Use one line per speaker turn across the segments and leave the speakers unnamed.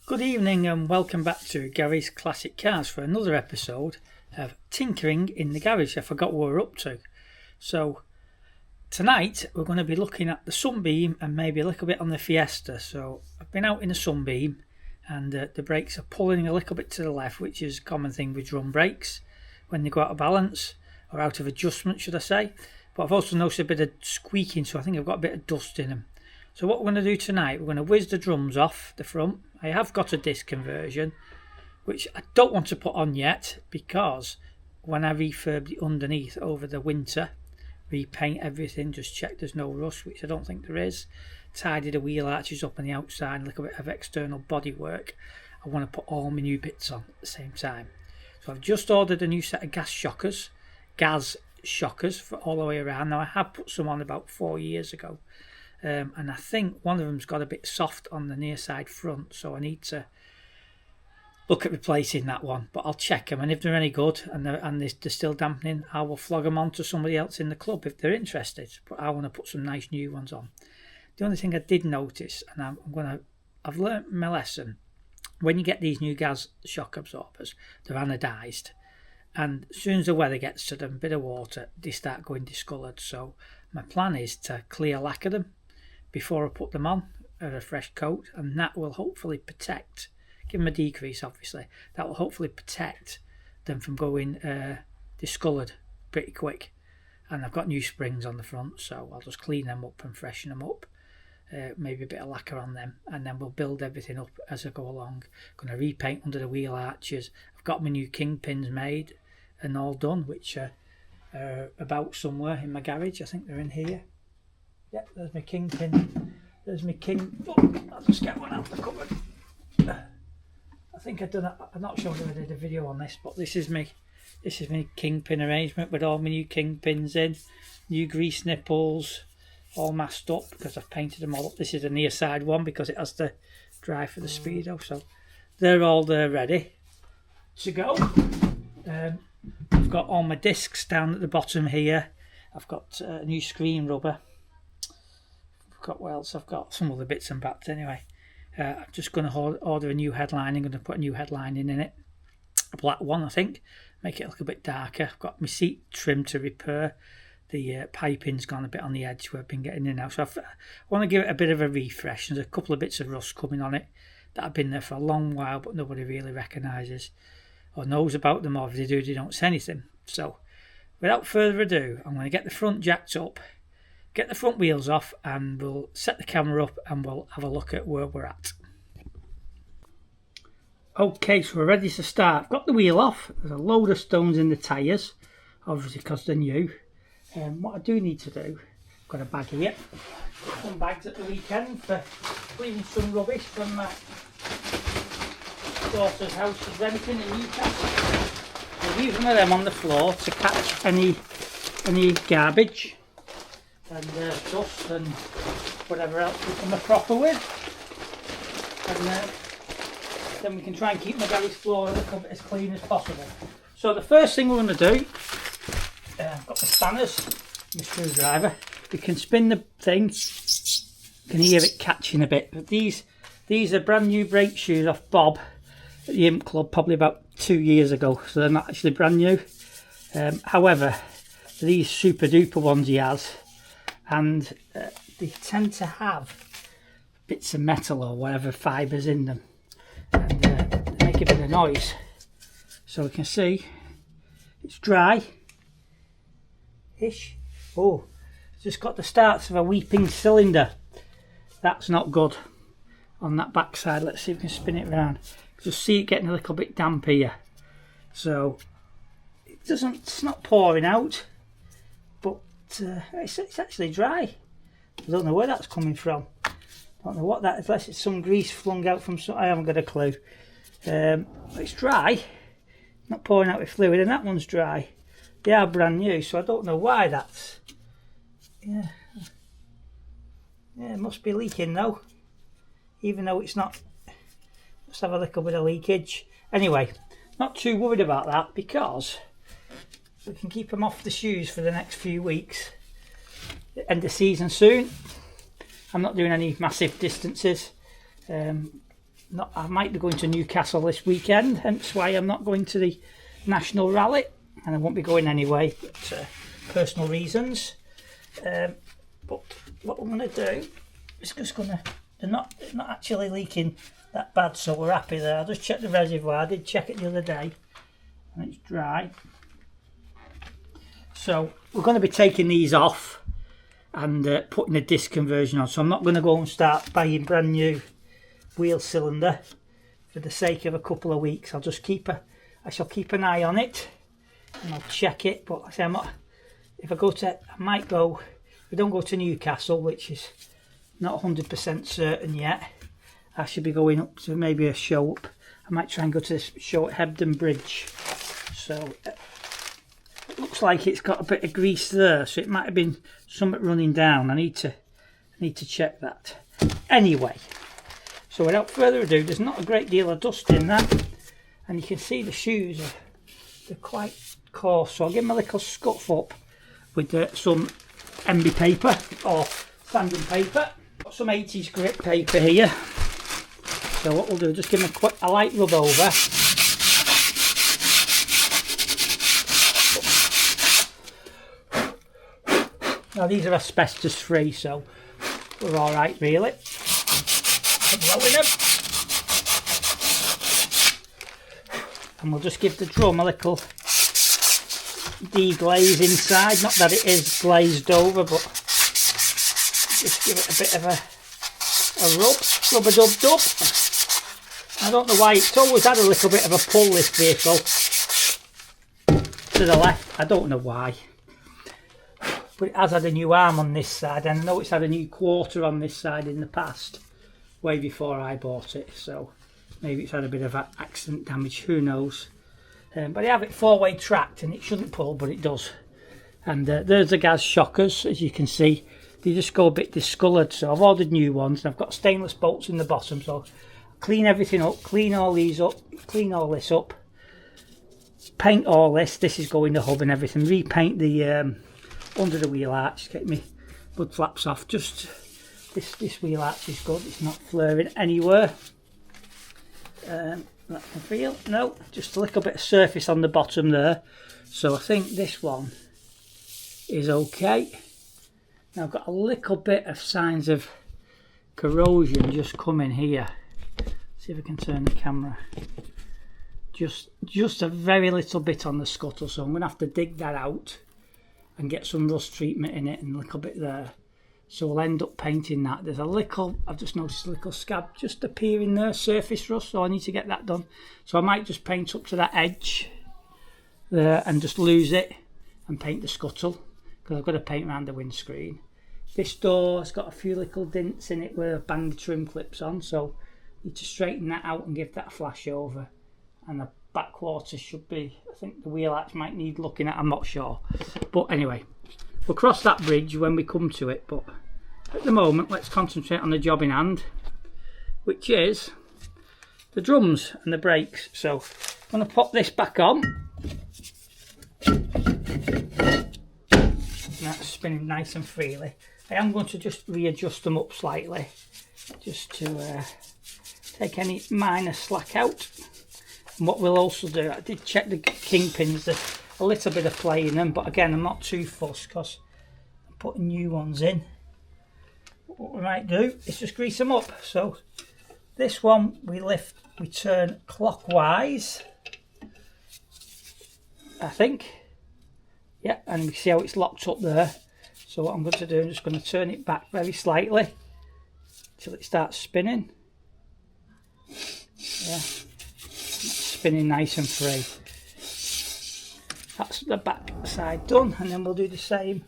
Good evening and welcome back to Gary's Classic Cars for another episode of Tinkering in the Garage. I forgot what we're up to. So tonight we're going to be looking at the Sunbeam and maybe a little bit on the Fiesta. So I've been out in the Sunbeam and the brakes are pulling a little bit to the left, which is a common thing with drum brakes when they go out of balance or out of adjustment, should I say. But I've also noticed a bit of squeaking, so I think I've got a bit of dust in them. So what we're going to do tonight, we're going to whiz the drums off the front. I have got a disc conversion, which I don't want to put on yet because when I refurb the underneath over the winter, repaint everything, just check there's no rust, which I don't think there is, tidy the wheel arches up on the outside, a little bit of external body work, I want to put all my new bits on at the same time. So I've just ordered a new set of gas shockers for all the way around. Now I have put some on about 4 years ago. And I think one of them's got a bit soft on the near side front, so I need to look at replacing that one. But I'll check them, and if they're any good and they're still dampening, I will flog them on to somebody else in the club if they're interested. But I want to put some nice new ones on. The only thing I did notice, and I've learnt my lesson, when you get these new gas shock absorbers, they're anodised, and as soon as the weather gets to them, a bit of water, they start going discoloured. So my plan is to clear lacquer them before I put them on, a fresh coat, and that will hopefully protect, give them a decrease obviously, that will hopefully protect them from going discoloured pretty quick. And I've got new springs on the front, so I'll just clean them up and freshen them up, maybe a bit of lacquer on them, and then we'll build everything up as I go along. I'm going to repaint under the wheel arches. I've got my new kingpins made and all done, which are about somewhere in my garage. I think they're in here. Yeah, there's my kingpin. There's my king. Oh, I'll just get one out of the cupboard. I think I've done it. I'm not sure if I did a video on this, but this is my kingpin arrangement with all my new kingpins in, new grease nipples, all masked up because I've painted them all up. This is a near side one because it has to dry for the speedo, so they're all there ready to go. I've got all my discs down at the bottom here. I've got a new screen rubber. I've got some other bits and bats anyway. I'm just going to order a new headline. I'm going to put a new headline in it. A black one, I think. Make it look a bit darker. I've got my seat trim to repair. The piping's gone a bit on the edge where I've been getting in now. So I want to give it a bit of a refresh. There's a couple of bits of rust coming on it that have been there for a long while, but nobody really recognises or knows about them, or if they do, they don't say anything. So without further ado, I'm going to get the front jacked up, get the front wheels off, and we'll set the camera up and we'll have a look at where we're at. Okay, so we're ready to start. I've got the wheel off. There's a load of stones in the tyres, obviously because they're new. What I do need to do, I've got a bag here, some bags at the weekend for cleaning some rubbish from my daughter's house she's renting in Newcastle. I'll leave some of them on the floor to catch any garbage and dust and whatever else we come a cropper with, and then we can try and keep my garage floor a little bit as clean as possible. So the first thing we're going to do, I've got the spanners, my screwdriver. We can spin the thing, you can hear it catching a bit, but these are brand new brake shoes off Bob at the Imp Club probably about 2 years ago, so they're not actually brand new. However, these super duper ones he has, and they tend to have bits of metal or whatever fibres in them, and they make a bit of noise. So we can see it's dry ish. Oh, it's just got the starts of a weeping cylinder. That's not good on that back side. Let's see if we can spin it around. Just see it getting a little bit damp here. So it's not pouring out, but it's actually dry. I don't know where that's coming from. I don't know what that is, unless it's some grease flung out from some, I haven't got a clue. It's dry, not pouring out with fluid, and that one's dry. They are brand new, so I don't know why that's. Yeah, it must be leaking though, even though it's not. Must have a little bit of leakage. Anyway, not too worried about that because we can keep them off the shoes for the next few weeks. End of season soon. I'm not doing any massive distances. I might be going to Newcastle this weekend, hence why I'm not going to the National Rally, and I won't be going anyway, but personal reasons. But what I'm going to do is just going to, they're not actually leaking that bad, so we're happy there. I just checked the reservoir, I did check it the other day, and it's dry. So we're going to be taking these off and putting a disc conversion on, so I'm not going to go and start buying brand new wheel cylinder for the sake of a couple of weeks. I shall keep an eye on it and I'll check it, but I say I might go, if I don't go to Newcastle, which is not 100% certain yet, I should be going up to maybe a show up. I might try and go to this show at Hebden Bridge. So it looks like it's got a bit of grease there, so it might have been something running down. I need to check that. Anyway, so without further ado, there's not a great deal of dust in that, and you can see the shoes they're quite coarse, so I'll give them a little scuff up with some MB paper or sanding paper. Got some 80s grit paper here, so what we'll do is just give them a light rub over. Now these are asbestos free, so we're alright really. Blowing them. And we'll just give the drum a little deglaze inside. Not that it is glazed over, but just give it a bit of a rub-a-dub-dub. I don't know why, it's always had a little bit of a pull, this vehicle, to the left. I don't know why. But it has had a new arm on this side, and I know it's had a new quarter on this side in the past, way before I bought it, so maybe it's had a bit of accident damage, who knows. But I have it four-way tracked and it shouldn't pull, but it does. And there's the gas shockers, as you can see. They just go a bit discoloured, so I've ordered new ones, and I've got stainless bolts in the bottom, so I'll clean everything up, clean all these up, clean all this up, paint all this. This is going the hub and everything, repaint the under the wheel arch, get me mud flaps off. Just this wheel arch is good, it's not flaring anywhere. That can feel, no, just a little bit of surface on the bottom there, so I think this one is okay. Now I've got a little bit of signs of corrosion just coming here. See if I can turn the camera. Just a very little bit on the scuttle, so I'm going to have to dig that out and get some rust treatment in it and a little bit there. So we'll end up painting that. There's a little, I've just noticed a little scab just appearing there, surface rust, so I need to get that done. So I might just paint up to that edge there and just lose it and paint the scuttle, because I've got to paint around the windscreen. This door's got a few little dints in it where I've banged the trim clips on, so I need to straighten that out and give that a flash over. And the back quarter should be, I think the wheel arch might need looking at, I'm not sure. But anyway, we'll cross that bridge when we come to it, but at the moment let's concentrate on the job in hand, which is the drums and the brakes. So I'm going to pop this back on. That's spinning nice and freely. I am going to just readjust them up slightly, just to take any minor slack out. And what we'll also do, I did check the kingpins, there's a little bit of play in them, but again I'm not too fussed because I'm putting new ones in. What we might do is just grease them up. So this one we turn clockwise, I think. Yeah, and you see how it's locked up there. So what I'm going to do, I'm just going to turn it back very slightly till it starts spinning. Yeah, spinning nice and free. That's the back side done, and then we'll do the same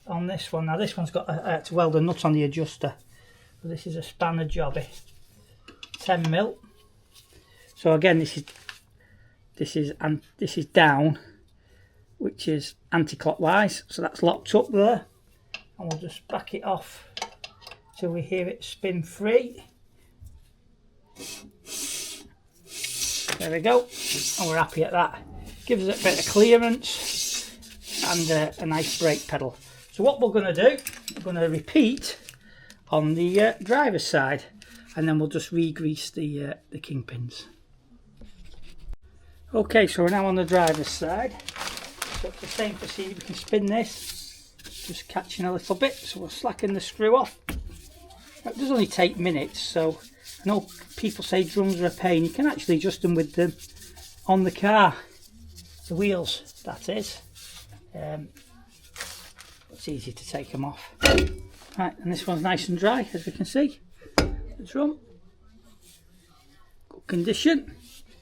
on this one. Now this one's got to weld a nut on the adjuster. So this is a spanner jobby, 10mm. So again, this is down, which is anti-clockwise, so that's locked up there, and we'll just back it off till we hear it spin free. There we go, and we're happy at that. Gives us a bit of clearance and a nice brake pedal. So what we're going to do, we're going to repeat on the driver's side. and then we'll just re-grease the kingpins. Okay, so we're now on the driver's side. So it's the same procedure. We can spin this, just catching a little bit. So we'll slacken the screw off. It does only take minutes, so I know people say drums are a pain. You can actually adjust them with them on the car, the wheels, that is. It's easy to take them off. Right, and this one's nice and dry, as we can see. The drum, good condition.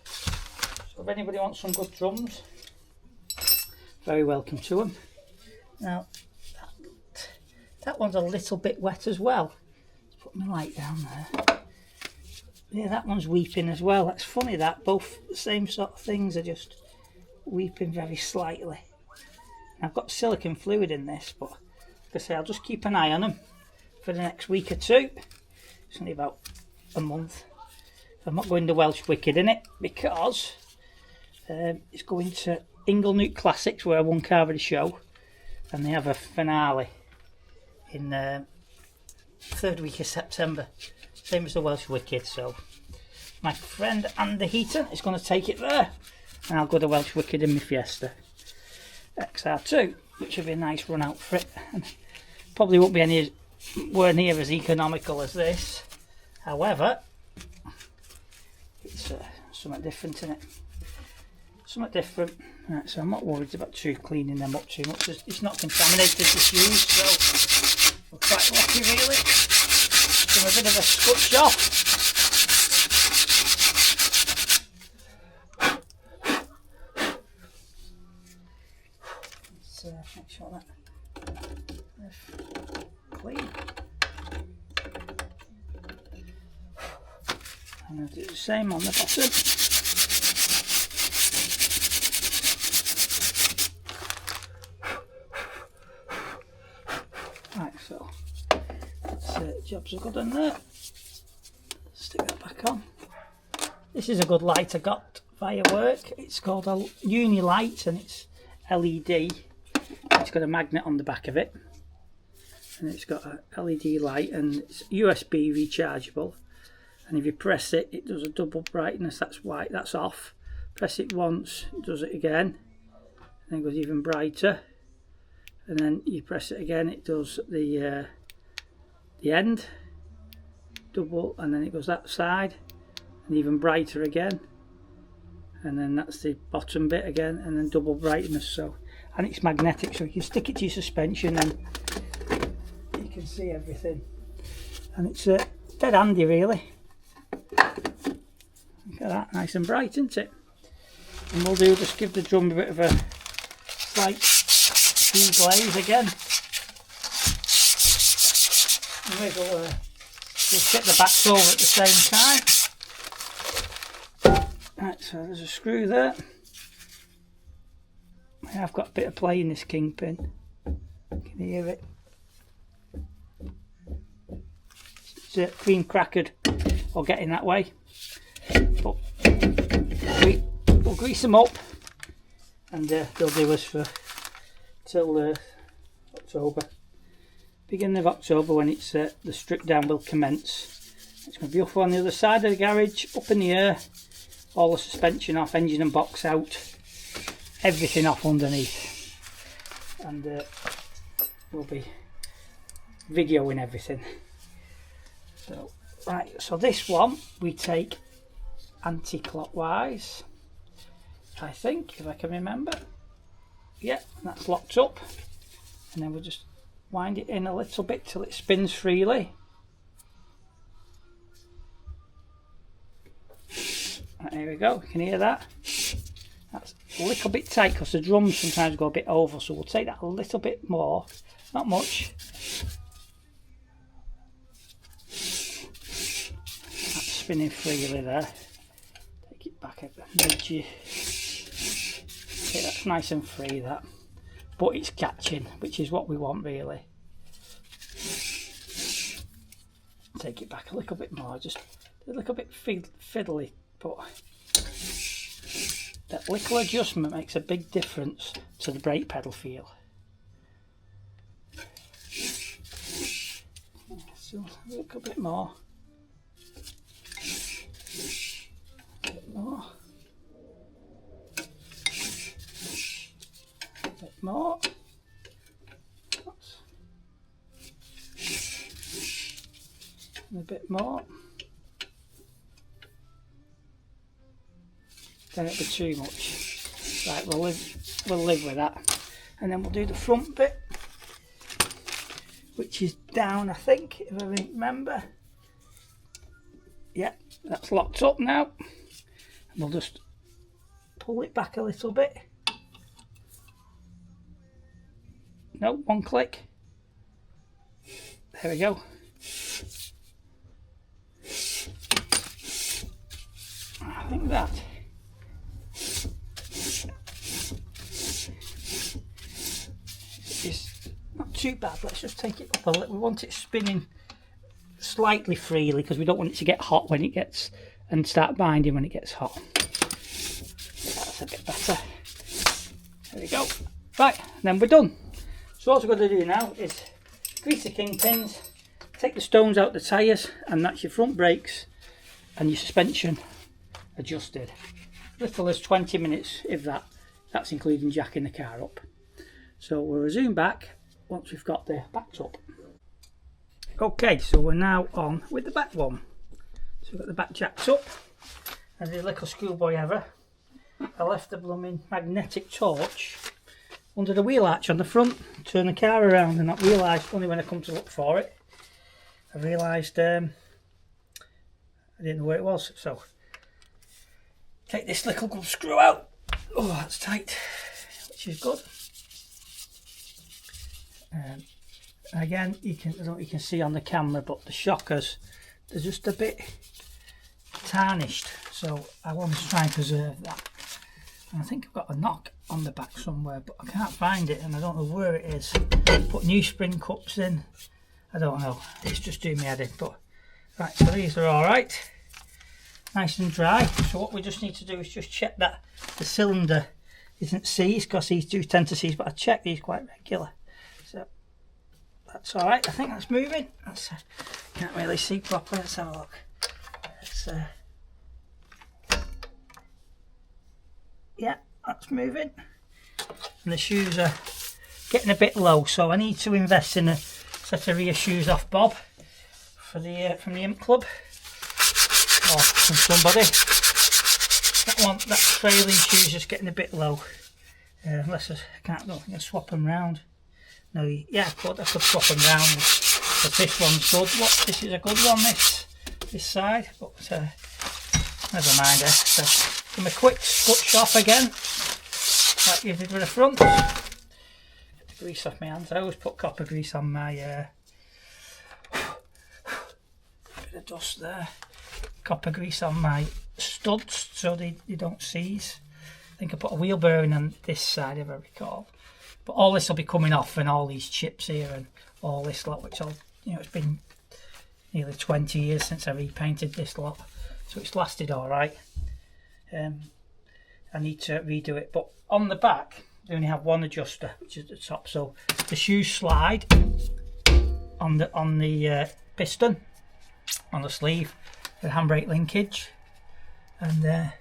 So if anybody wants some good drums, very welcome to them. Now, that one's a little bit wet as well. Let's put my light down there. Yeah, that one's weeping as well. That's funny that, both the same sort of things are just weeping very slightly. I've got silicone fluid in this, but like I say, I'll just keep an eye on them for the next week or two. It's only about a month. I'm not going to Welsh Wicked in it because it's going to Inglewood Classics, where I won car of the show, and they have a finale in third week of September, same as the Welsh Wicked. So my friend Andy Heaton is going to take it there, and I'll go to Welsh Wicked in my Fiesta XR2, which will be a nice run out for it, and probably won't be anywhere near as economical as this. However, it's something different in it. Something different. Right, so I'm not worried about cleaning them up too much. It's not contaminated, this use, so we're quite lucky really. Give them a bit of a scotch off. Let's make sure that's clean. And I'll do the same on the bottom. Right, so that's jobs are good on there. Stick that back on. This is a good light I got via work. It's called a uni light and it's LED. It's got a magnet on the back of it, and it's got a LED light, and it's USB rechargeable. And if you press it, it does a double brightness. That's white. That's off. Press it once, it does it again, and then it goes even brighter. And then you press it again, it does the end double, and then it goes that side, and even brighter again. And then that's the bottom bit again, and then double brightness. So, and it's magnetic, so you can stick it to your suspension and you can see everything. And it's dead handy really. Look at that, nice and bright, isn't it? And we'll just give the drum a bit of a slight deglaze again. And we'll get the backs over at the same time. Right, so there's a screw there. I've got a bit of play in this kingpin. You can hear it. It's cream crackered or getting that way. But we'll grease them up, and they'll do us for till October. Beginning of October, when it's the strip down will commence. It's going to be up on the other side of the garage, up in the air, all the suspension off, engine and box out, everything off underneath, and we'll be videoing everything. So right, so this one we take anti-clockwise, I think, if I can remember. Yeah, that's locked up, and then we'll just wind it in a little bit till it spins freely. Right, here we go, you can hear that. That's a little bit tight because the drums sometimes go a bit over, so we'll take that a little bit more, not much. That's spinning freely there. Take it back a bit. Okay, that's nice and free, that, but it's catching, which is what we want really. Take it back a little bit more, just a little bit fiddly, but that little adjustment makes a big difference to the brake pedal feel. So a little bit more. more. And a bit more. Then it'll be too much. Right, we'll live with that. And then we'll do the front bit, which is down, I think, if I remember. Yeah, that's locked up now. And we'll just pull it back a little bit. No, one click. There we go. I think that is not too bad. Let's just take it up a little. We want it spinning slightly freely because we don't want it to get hot when it gets and start binding when it gets hot. That's a bit better. There we go. Right, and then we're done. So what we're going to do now is grease the kingpins, take the stones out the tyres, and that's your front brakes and your suspension adjusted. Little as 20 minutes, if that. That's including jacking the car up. So we'll resume back once we've got the backed up. Okay, so we're now on with the back one. So we've got the back jacked up, and the little schoolboy ever. I left the blooming magnetic torch under the wheel arch on the front, turn the car around, and that wheel arch, only when I come to look for it, I realised I didn't know where it was. So take this little good screw out. Oh, that's tight, which is good. Again, I don't know if you can see on the camera, but the shockers, they're just a bit tarnished, so I want to try and preserve that. And I think I've got a knock on the back somewhere, but I can't find it and I don't know where it is. Put new spring cups in, I don't know, it's just doing me head in. But right, so these are alright, nice and dry. So what we just need to do is just check that the cylinder isn't seized, because these do tend to seize, but I check these quite regular. So that's alright, I think that's moving. That's, can't really see properly, let's have a look. Let's, yeah, that's moving. And the shoes are getting a bit low, so I need to invest in a set of rear shoes off Bob for the from the Imp Club, or from somebody. That trailing shoes is getting a bit low. Unless I don't think I can swap them round. No, yeah, I could swap them round. But this one's good. Look, this is a good one. This side, but never mind. So give me a quick scotch off again, like you did with the front. Get the grease off my hands. I always put copper grease on my bit of dust there. Copper grease on my studs so they don't seize. I think I put a wheel bearing on this side, if I recall. But all this will be coming off, and all these chips here and all this lot, which it's been nearly 20 years since I repainted this lot, so it's lasted all right. I need to redo it, but on the back they only have one adjuster, which is the top, so the shoes slide on the piston, on the sleeve, the handbrake linkage, and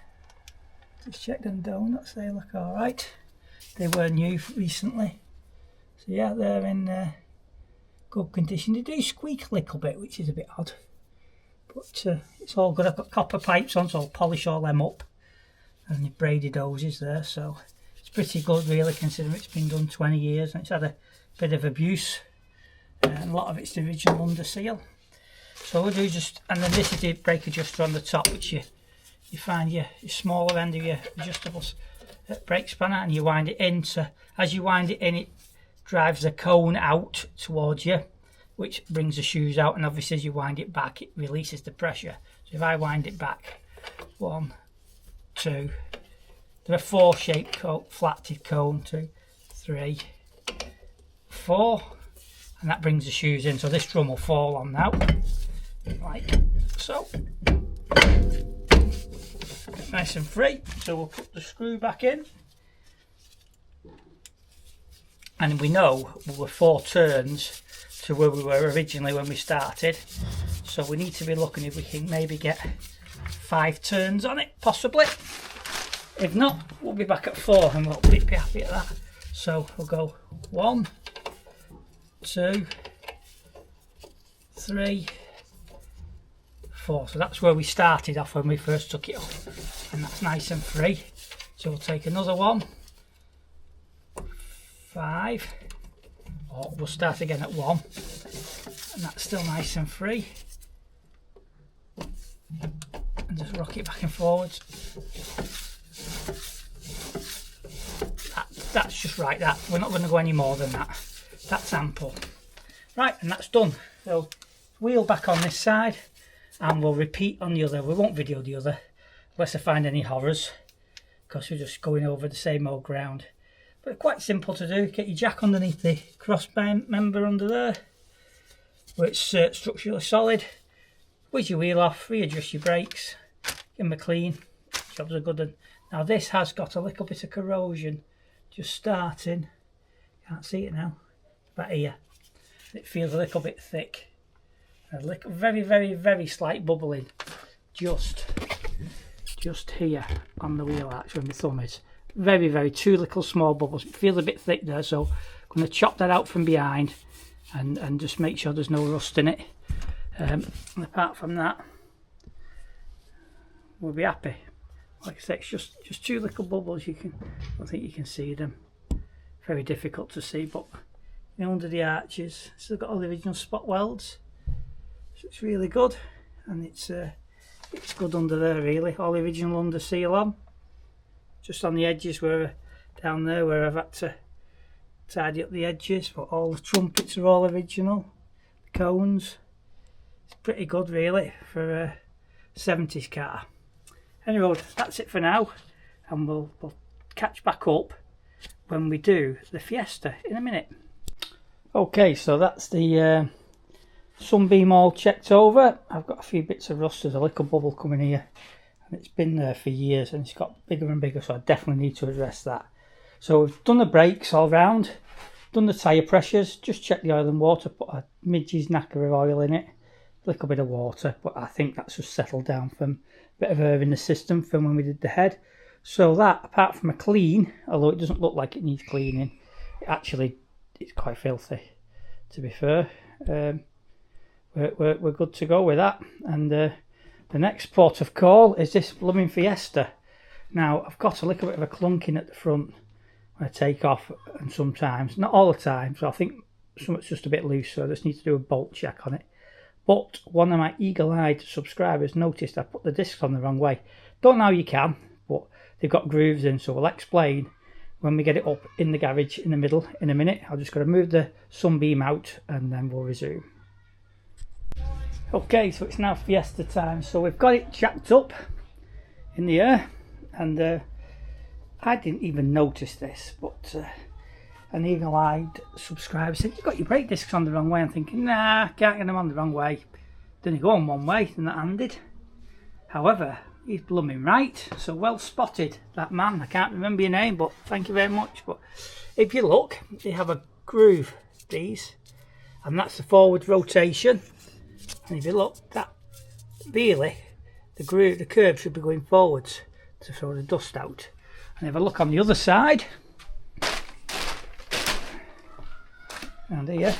just check them donuts, they look all right. They were new recently, so yeah, they're in good condition. They do squeak a little bit, which is a bit odd, but it's all good. I've got copper pipes on, so I'll polish all them up, and the braided hoses there, so it's pretty good really, considering it's been done 20 years and it's had a bit of abuse, and a lot of it's the original under seal. So we'll do and then this is the brake adjuster on the top, which you find your smaller end of your adjustable brake spanner, and you wind it in. So as you wind it in, it drives the cone out towards you, which brings the shoes out, and obviously as you wind it back, it releases the pressure. So if I wind it back, 1, 2, there are 4 shaped flat-tipped cone, 2, 3, 4, and that brings the shoes in. So this drum will fall on now, like so. Nice and free. So we'll put the screw back in, and we know we're 4 turns to where we were originally when we started, so we need to be looking if we can maybe get 5 turns on it, possibly. If not, we'll be back at 4 and we'll be happy at that. So we'll go 1, 2, 3, 4. So that's where we started off when we first took it off, and that's nice and free. So we'll take another one, 5, or we'll start again at 1, and that's still nice and free. And just rock it back and forwards. That's just right, that. We're not going to go any more than that. That's ample. Right, and that's done. So wheel back on this side, and we'll repeat on the other. We won't video the other unless I find any horrors, because we're just going over the same old ground. But quite simple to do. Get your jack underneath the cross member under there, where it's structurally solid. Whiz your wheel off, readjust your brakes, give them a clean. Jobs are good. Now this has got a little bit of corrosion just starting. Can't see it now. About here. It feels a little bit thick. A little, very slight bubbling just here on the wheel arch where my thumb is. Very two little small bubbles. It feels a bit thick there, so I'm going to chop that out from behind and just make sure there's no rust in it. And apart from that, we'll be happy. Like I say, it's just 2 little bubbles. I don't think you can see them. Very difficult to see, but you know, under the arches, still got all the original spot welds. So it's really good, and it's good under there really. All the original under seal on. Just on the edges where down there where I've had to tidy up the edges, but all the trumpets are all original. The cones. It's pretty good really for a 70s car. Anyway, that's it for now, and we'll catch back up when we do the Fiesta in a minute. Okay, so that's the sunbeam all checked over. I've got a few bits of rust. There's a little bubble coming here, and it's been there for years, and it's got bigger and bigger, so I definitely need to address that. So we've done the brakes all round, done the tyre pressures, just checked the oil and water, put a midge's knacker of oil in it, a little bit of water, but I think that's just settled down from a bit of air in the system from when we did the head. So that, apart from a clean, although it doesn't look like it needs cleaning, it's quite filthy, to be fair. We're good to go with that. And the next port of call is this blooming Fiesta. Now, I've got a little bit of a clunking at the front when I take off, and sometimes, not all the time, so I think something's just a bit loose, so I just need to do a bolt check on it. But one of my eagle-eyed subscribers noticed I put the discs on the wrong way. Don't know how you can, but they've got grooves in, so we'll explain when we get it up in the garage in the middle in a minute. I've just got to move the sunbeam out and then we'll resume. Okay, so it's now Fiesta time. So we've got it jacked up in the air, and I didn't even notice this, but an eagle-eyed subscriber said, "You've got your brake discs on the wrong way." I'm thinking, nah, can't get them on the wrong way. Then they go on one way, and that handed. However, he's blooming right. So well spotted, that man. I can't remember your name, but thank you very much. But if you look, they have a groove, these, and that's the forward rotation. And if you look, that really, the curve should be going forwards to throw the dust out. And if I look on the other side, and here,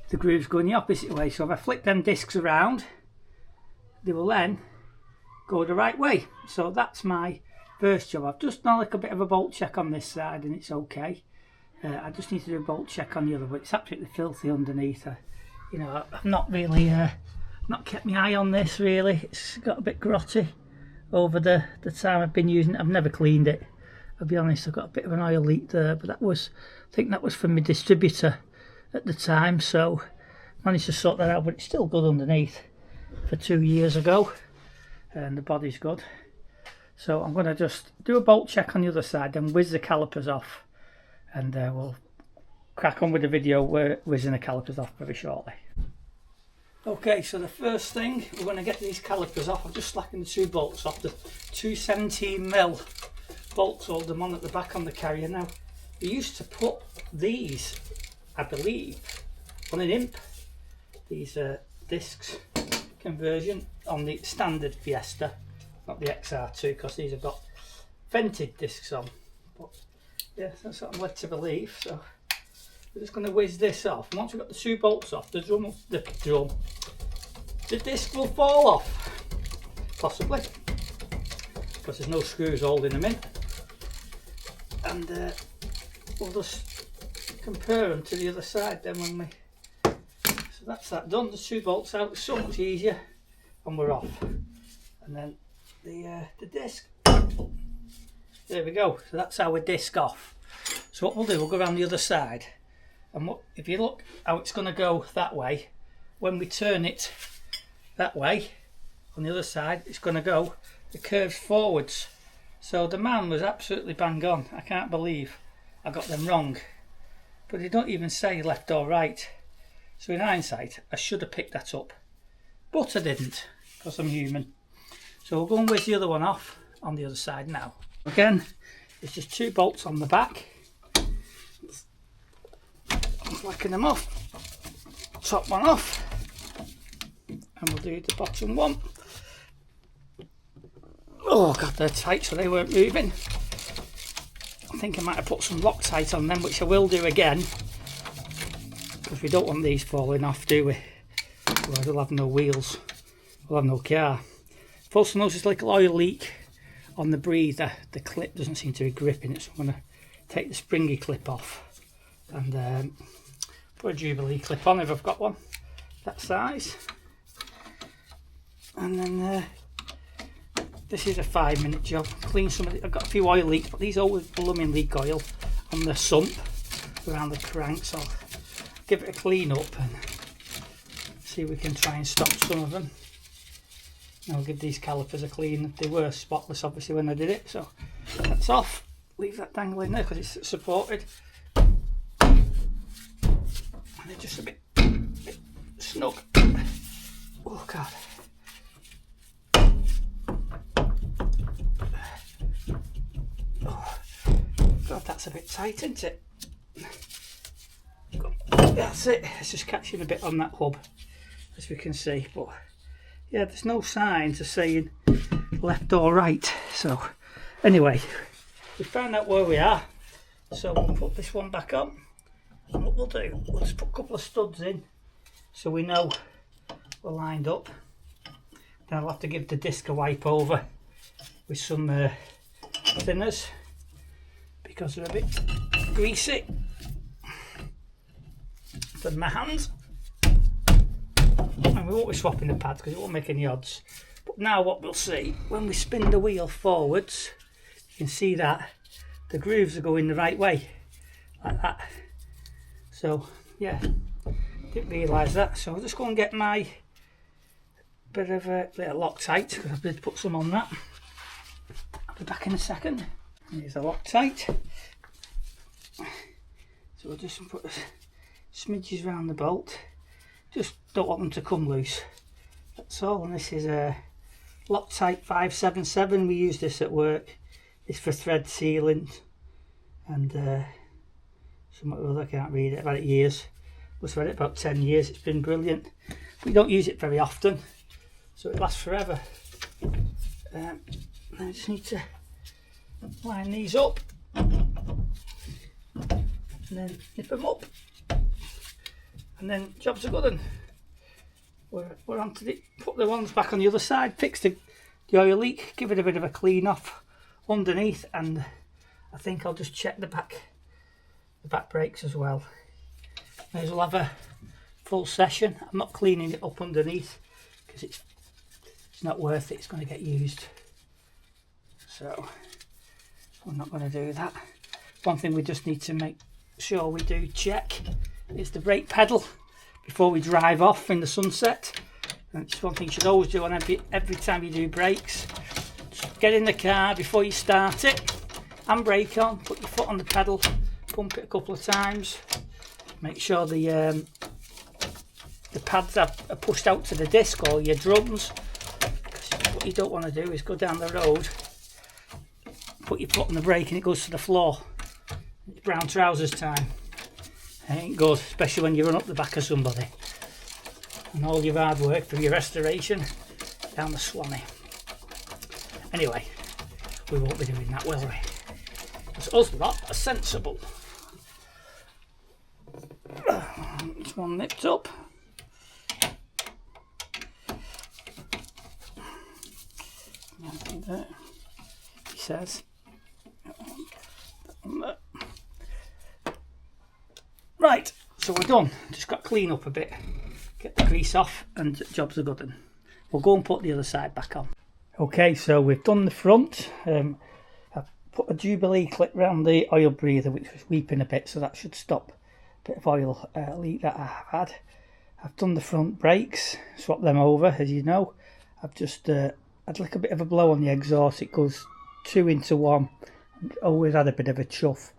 the groove's going the opposite way. So if I flick them discs around, they will then go the right way. So that's my first job. I've just done a little bit of a bolt check on this side, and it's okay. I just need to do a bolt check on the other, but it's absolutely filthy underneath. You know, I've not really not kept my eye on this really. It's got a bit grotty over the time I've been using it. I've never cleaned it, I'll be honest. I've got a bit of an oil leak there, but I think that was from my distributor at the time, so managed to sort that out. But it's still good underneath for 2 years ago, and the body's good. So I'm going to just do a bolt check on the other side, then whiz the calipers off, and we'll crack on with the video. We're whizzing the calipers off very shortly. Okay, so the first thing, we're going to get these calipers off. I've just slackened the 2 bolts off, the 2 17mm bolts, hold them on at the back on the carrier. Now, we used to put these, I believe, on an Imp, these discs conversion, on the standard Fiesta, not the XR2, because these have got vented discs on. But Yeah, that's what I'm led to believe. So we're just going to whiz this off. And once we've got the 2 bolts off, the disc will fall off, possibly, because there's no screws holding them in. And we'll just compare them to the other side then when we. So that's that done. The 2 bolts out. It's so much easier, and we're off. And then the disc. There we go. So that's our disc off. So what we'll do, we'll go around the other side, and if you look how it's going to go that way, when we turn it that way on the other side, it's going to go the curves forwards. So the man was absolutely bang on. I can't believe I got them wrong, but they don't even say left or right. So in hindsight, I should have picked that up, but I didn't, because I'm human. So we'll go and whiz the other one off on the other side now. Again, it's just 2 bolts on the back. Flicking them off. Top one off. And we'll do the bottom one. Oh god, they're tight, so they weren't moving. I think I might have put some Loctite on them, which I will do again, because we don't want these falling off, do we? Otherwise we'll have no wheels, we'll have no car. I've also noticed a little oil leak on the breather. The clip doesn't seem to be gripping it, so I'm going to take the springy clip off and put a Jubilee clip on if I've got one that size. And then this is a 5-minute job. Clean some of it. I've got a few oil leaks, but these always blooming leak oil on the sump around the crank, so I'll give it a clean up and see if we can try and stop some of them. And I'll give these calipers a clean. They were spotless obviously when I did it, so that's off. Leave that dangling there because it's supported. And they're just a bit snug. Oh god. Oh god, that's a bit tight, isn't it? That's it. It's just catching a bit on that hub, as we can see, but yeah, there's no signs of saying left or right. So anyway, we found out where we are, so we'll put this one back on, and what we'll do, we'll just put a couple of studs in so we know we're lined up. Then I'll have to give the disc a wipe over with some thinners because they're a bit greasy from my hands. And we won't be swapping the pads because it won't make any odds. But now what we'll see, when we spin the wheel forwards, you can see that the grooves are going the right way, like that. So yeah, didn't realise that. So I'll just go and get my bit of Loctite, because I did put some on that. I'll be back in a second. Here's the Loctite. So we'll just put smidges around the bolt. Just don't want them to come loose, that's all. And this is a Loctite 577. We use this at work. It's for thread sealing and something other, I can't read it. I've had it years. Must have had it about 10 years. It's been brilliant. We don't use it very often, so it lasts forever. I just need to line these up and then nip them up. And then job's a good one. We're on to put the ones back on the other side, fix the oil leak, give it a bit of a clean off underneath, and I think I'll just check the back brakes as well. May as well have a full session. I'm not cleaning it up underneath because it's not worth it, it's going to get used. So I'm not going to do that. One thing we just need to make sure we do check is the brake pedal before we drive off in the sunset. And it's one thing you should always do on every time you do brakes. Just get in the car before you start it, and brake on, put your foot on the pedal, pump it a couple of times, make sure the pads are pushed out to the disc or your drums. What you don't want to do is go down the road, put your foot on the brake and it goes to the floor. It's brown trousers time. It ain't good, especially when you run up the back of somebody and all your hard work for your restoration down the Swanee. Anyway, we won't be doing that, will we? It's us lot are sensible. This one nipped up. And, he says, right, so we're done. Just got to clean up a bit, get the grease off, and jobs are good. And we'll go and put the other side back on. Okay, so we've done the front. I've put a Jubilee clip around the oil breather, which was weeping a bit, so that should stop a bit of oil leak that I've had. I've done the front brakes, swapped them over, as you know. I've just had like a bit of a blow on the exhaust. It goes 2 into 1. Always had a bit of a chuff.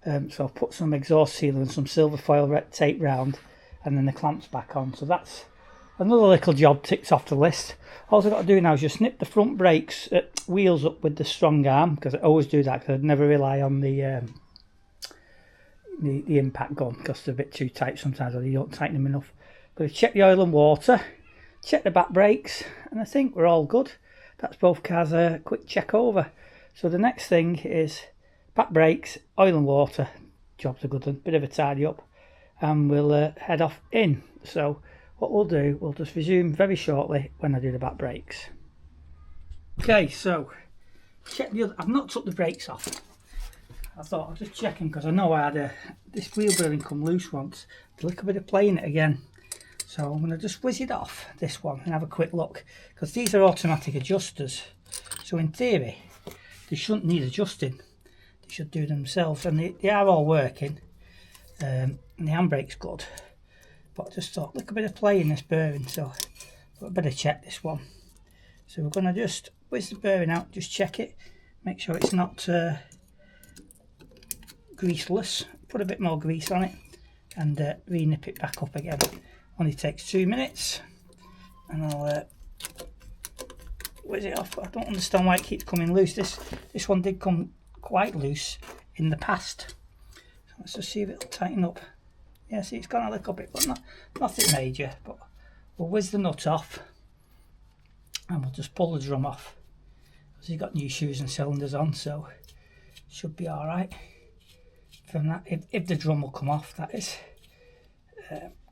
So I've put some exhaust sealer and some silver foil tape round, and then the clamps back on. So that's another little job ticked off the list. All I've got to do now is just snip the front brakes wheels up with the strong arm, because I always do that, because I'd never rely on the impact gun, because they're a bit too tight sometimes, or you don't tighten them enough. But I've checked the oil and water, checked the back brakes, and I think we're all good. That's both cars a quick check over. So the next thing is back brakes, oil and water, jobs are good, and a bit of a tidy up, and we'll head off in. So what we'll do, we'll just resume very shortly when I do the back brakes. Okay, so check the other. I've not took the brakes off. I thought I'll just check them, because I know I had this wheel bearing come loose once. A little bit of play in it again. So I'm going to just whiz it off, this one, and have a quick look, because these are automatic adjusters. So in theory, they shouldn't need adjusting. They should do themselves, and they are all working. And the handbrake's good. But I just thought, look, a bit of play in this bearing, so I better check this one. So we're going to just whiz the bearing out, just check it, make sure it's not greaseless. Put a bit more grease on it, and re-nip it back up again. Only takes 2 minutes, and I'll whiz it off. I don't understand why it keeps coming loose. This one did come quite loose in the past. So let's just see if it'll tighten up. Yeah, see, it's gone a little bit, but nothing major. But we'll whiz the nut off, and we'll just pull the drum off, because he's got new shoes and cylinders on, so it should be all right from that. If the drum will come off, that is.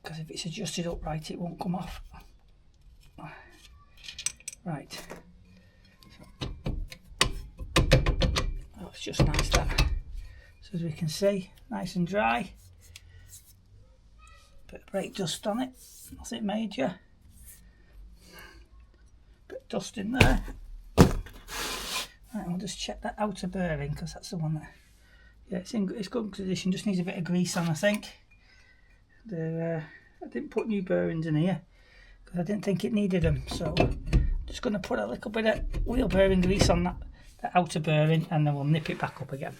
Because if it's adjusted upright, it won't come off. Right. So, oh, it's just nice that. So as we can see, nice and dry. Bit of brake dust on it, nothing major. Bit of dust in there. Right, we'll just check that outer bearing, because that's the one that, yeah, it's good condition. Just needs a bit of grease on, I think. I didn't put new bearings in here because I didn't think it needed them, so I'm just going to put a little bit of wheel bearing grease on that outer bearing, and then we'll nip it back up again.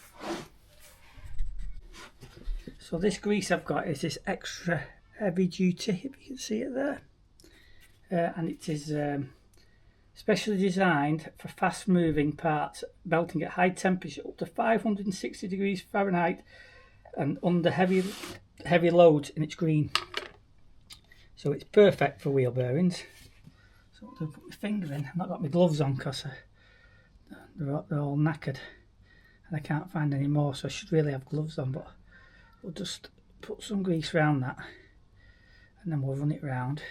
So this grease I've got is this extra heavy duty, if you can see it there, and it is specially designed for fast moving parts, belting at high temperature up to 560 degrees Fahrenheit and under heavy loads, and it's green, so it's perfect for wheel bearings. So I'll put my finger in. I've not got my gloves on because they're all knackered and I can't find any more, so I should really have gloves on, but we'll just put some grease around that, and then we'll run it round.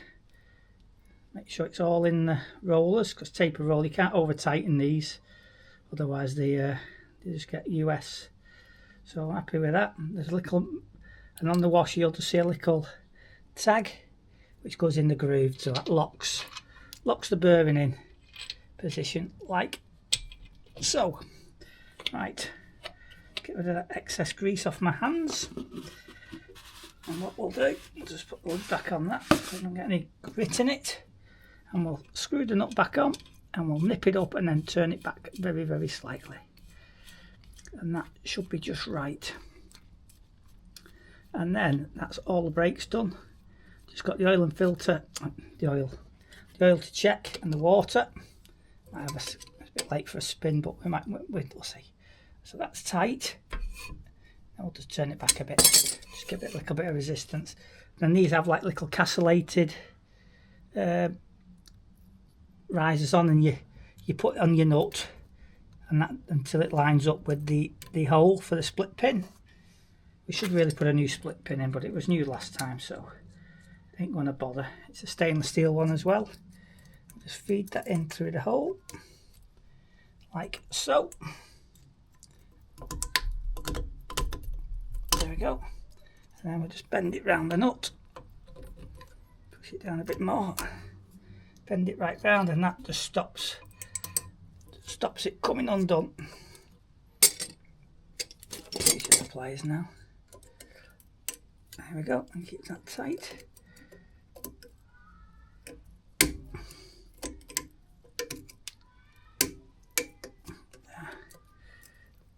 Make sure it's all in the rollers, because taper roll, you can't over tighten these, otherwise they just get US. So I'm happy with that. There's a little, and on the washer you'll just see a little tag which goes in the groove, so that locks the bearing in position like so. Right, get rid of that excess grease off my hands, and what we'll do, we'll just put the lid back on that so we don't get any grit in it, and we'll screw the nut back on, and we'll nip it up and then turn it back very, very slightly, and that should be just right. And then that's all the brakes done. Just got the oil and filter, the oil to check, and the water. Might have it's a bit late for a spin, but we'll see. So that's tight. Now we'll just turn it back a bit, just give it a little bit of resistance. Then these have like little castellated risers on, and you put it on your nut, and that until it lines up with the hole for the split pin. We should really put a new split pin in, but it was new last time, so I ain't going to bother. It's a stainless steel one as well. Just feed that in through the hole, like so. There we go. And then we'll just bend it round the nut. Push it down a bit more. Bend it right round, and that just stops it coming undone. Use the pliers now. There we go, and keep that tight.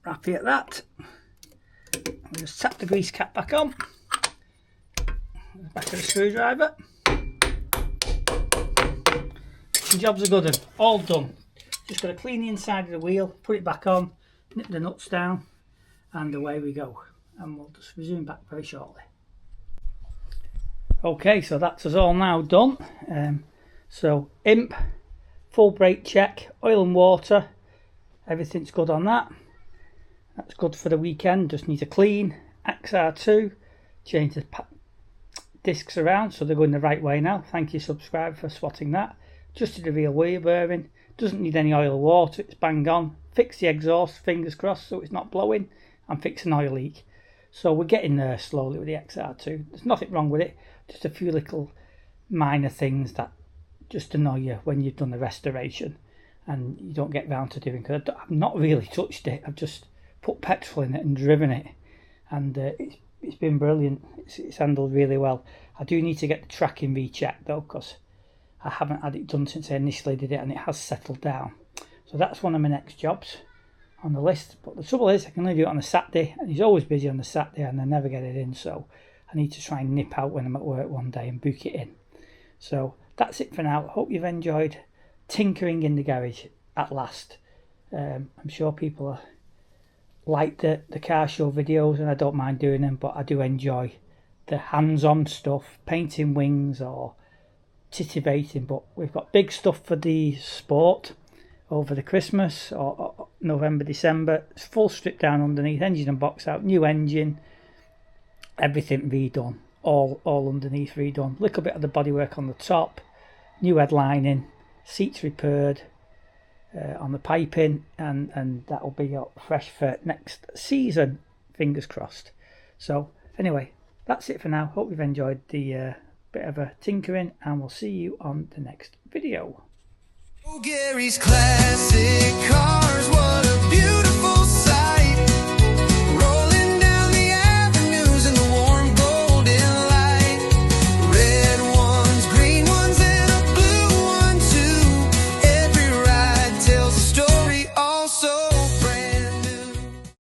Happy at that. We'll just tap the grease cap back on. Back of the screwdriver. The job's a good one. All done. Just got to clean the inside of the wheel, put it back on, nip the nuts down, and away we go. And we'll just resume back very shortly. Okay, so that's us all now done. So Imp, full brake check, oil and water, everything's good on that. That's good for the weekend. Just need to clean. XR2, change the discs around so they're going the right way now. Thank you, subscriber, for spotting that. Adjusted the rear wheel bearing. Doesn't need any oil or water. It's bang on. Fix the exhaust, fingers crossed, so it's not blowing. And fix an oil leak. So we're getting there slowly with the XR2. There's nothing wrong with it. Just a few little minor things that just annoy you when you've done the restoration and you don't get round to doing. Because I've not really touched it. I've just put petrol in it and driven it, and it's been brilliant. It's handled really well. I do need to get the tracking rechecked though, because I haven't had it done since I initially did it, and it has settled down. So that's one of my next jobs on the list. But the trouble is I can only do it on a Saturday, and he's always busy on the Saturday and I never get it in, so I need to try and nip out when I'm at work one day and book it in. So that's it for now. I hope you've enjoyed tinkering in the garage at last. I'm sure people are like the car show videos, and I don't mind doing them, but I do enjoy the hands-on stuff, painting wings or titivating. But we've got big stuff for the sport over the Christmas or November, December. It's full strip down underneath, engine and box out, new engine, everything redone, all underneath redone. Little bit of the bodywork on the top, new headlining, seats repaired on the piping, and that'll be up fresh for next season, fingers crossed. So anyway, that's it for now. Hope you've enjoyed the bit of a tinkering, and we'll see you on the next video.
Gary's classic car.